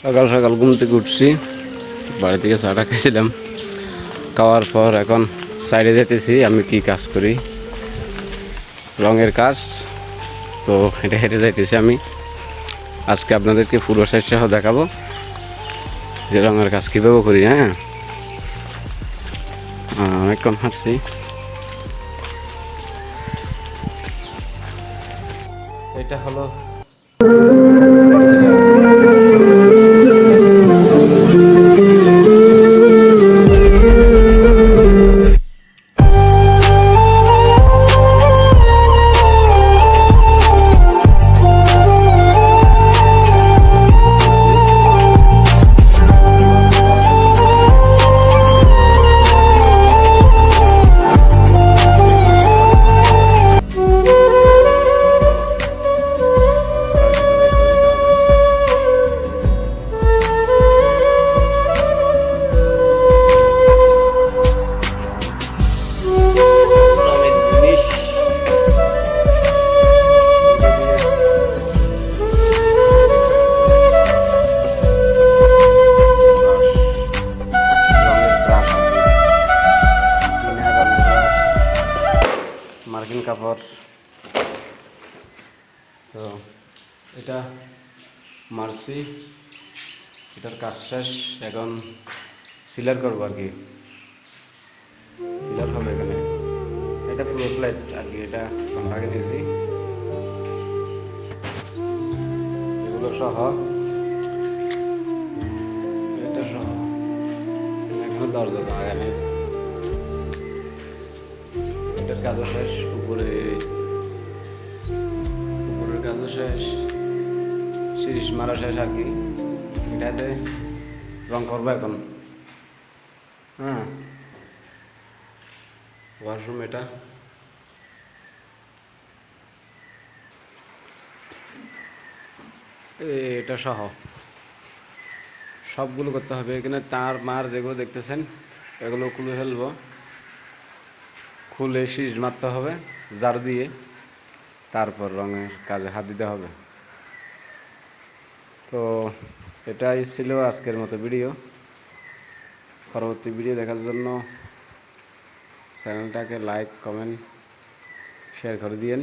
সকাল সকাল ঘুম থেকে উঠছি, বাড়ি থেকে চাটা খেয়েছিলাম। খাওয়ার পর এখন সাইডে যেতেছি। আমি কি কাজ করি, রঙের কাজ। তো হেঁটে হেঁটে যাইতেছি আমি। আজকে আপনাদেরকে পুরো সহ দেখাবো যে রঙের কাজ কীভাবে করি। হ্যাঁ, অনেকক্ষণ হাঁটছি। এটা হলো মার্কিন কাপড়। তো এটা মারছি, এটার কাজ শেষ। এখন সিলার করবো আর কি, সিলার হবে এখানে। এটা পুরো ফ্ল্যাট আর কি, এটা কন্ট্রাক্টে নিয়েছি। এগুলো সহ, এটা সহ এখনো দরজা জায়গা নেই। এটার কাজও শেষ, উপরের কাজও শেষ, সিরিজ মারা শেষ আর কি। এটাতে রং করবো এখন। হ্যাঁ, ওয়াশরুম এটা। এটা সহ সবগুলো করতে হবে। এখানে তার মার যেগুলো দেখতেছেন এগুলো খুলে ফেলবো, খুলে সিরিজ মারতে হবে ঝাড়ু দিয়ে, তারপর রঙের কাজে হাত দিতে হবে। তো এটাই ছিল আজকের মতো ভিডিও। পরবর্তী ভিডিও দেখার জন্য চ্যানেলটাকে লাইক, কমেন্ট, শেয়ার করে দিয়েন।